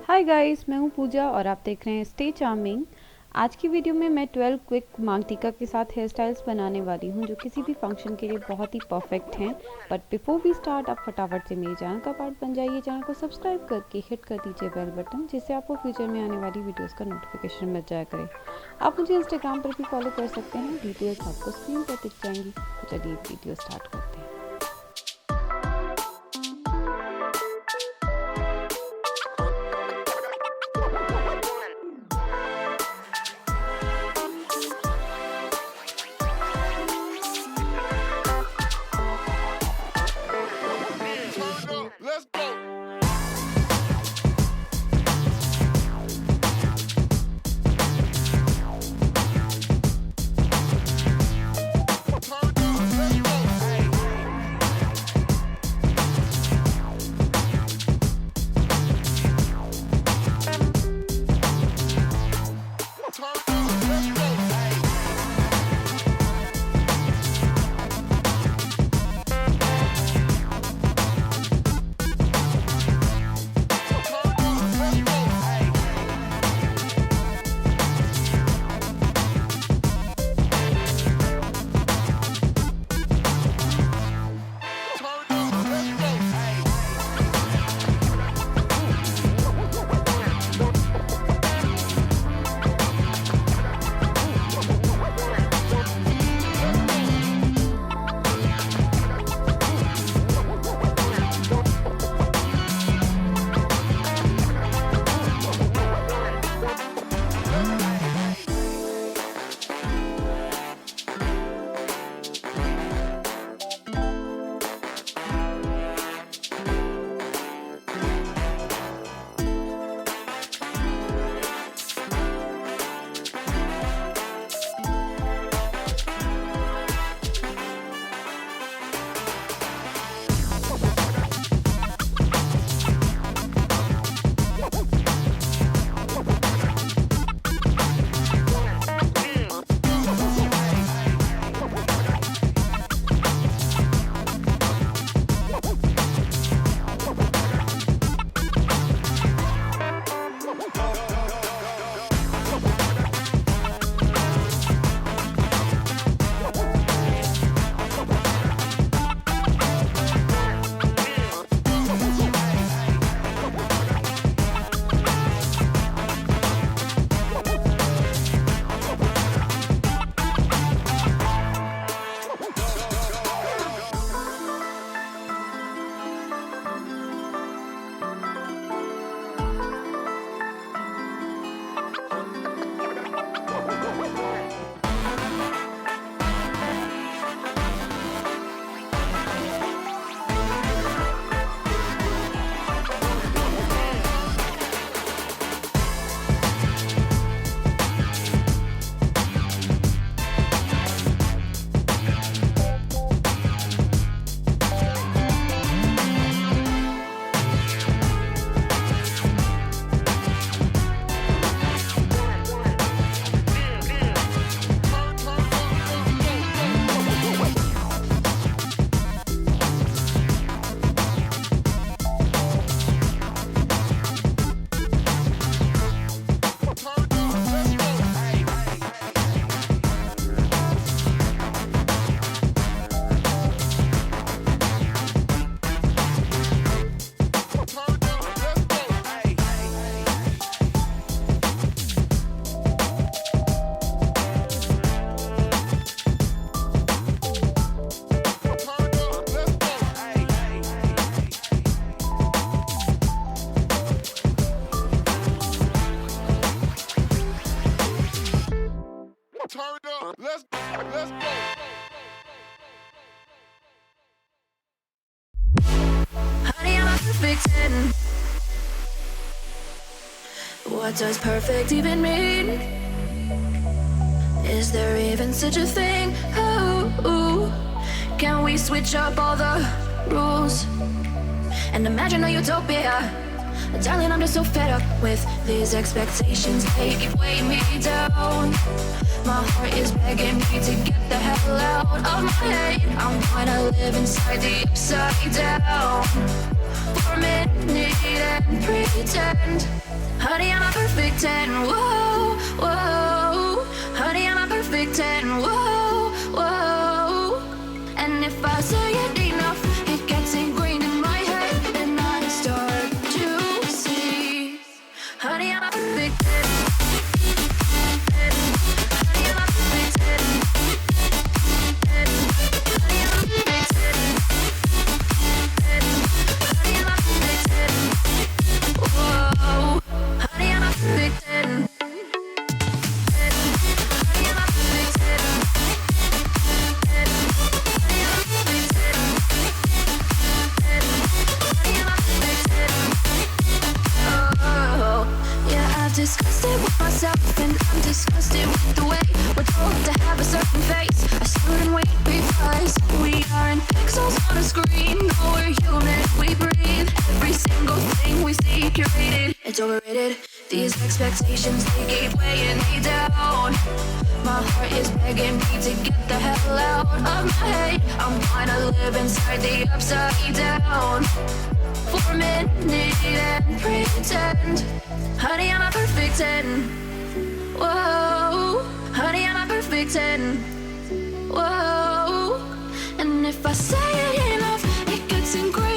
Hi guys, मैं हूँ पूजा और आप देख रहे हैं स्टे चार्मिंग। आज की वीडियो में मैं 12 क्विक मांग टीका के साथ हेयर स्टाइल्स बनाने वाली हूँ जो किसी भी फंक्शन के लिए बहुत ही परफेक्ट हैं। बट बिफोर वी स्टार्ट, आप फटाफट से मेरे चैनल का पार्ट बन जाइए। चैनल को सब्सक्राइब करके हिट कर दीजिए बेल बटन, जिससे आपको फ्यूचर में आने वाली वीडियोज़ का नोटिफिकेशन मिल जाया करे। आप मुझे इंस्टाग्राम पर भी फॉलो कर सकते हैं, डिटेल्स आपको स्क्रीन पर दिख जाएंगी। तो चलिए वीडियो स्टार्ट करते हैं। Let's go. Turn up. Let's go. Honey, I'm a perfect 10. What does perfect even mean? Is there even such a thing? Oh, can we switch up all the rules and imagine a utopia? Darling, I'm just so fed up with these expectations. They keep weighing me down. My heart is begging me to get the hell out of my head. I'm trying to live inside the upside down. for a minute and pretend. Honey, I'm a perfect 10. Whoa, whoa. Honey, I'm a perfect 10. Whoa, whoa. And if I say it enough, it gets ingrained in my head, and I start to see. Honey, I'm a perfect 10. Honey, I'm a perfect 10. Honey, I'm a perfect 10. Honey, I'm a perfect 10. Whoa. Honey, I'm a perfect 10. Honey, I'm a perfect 10. Honey, I'm a perfect 10. Honey, I'm a perfect 10. Oh, yeah, I've discussed it with myself, and I'm disgusted with the way we're told to have a certain face, a certain weight, because we aren't pixels on a screen. No, we're human, we breathe. Every single thing we see curated, it's overrated. These expectations, they keep weighing me down. My heart is begging me to get the hell out of my head. I'm trying to live inside the upside down for a minute and pretend. Honey, I'm a perfect 10. Whoa. Honey, I'm a perfect 10. Whoa. And if I say it enough, it gets engraved.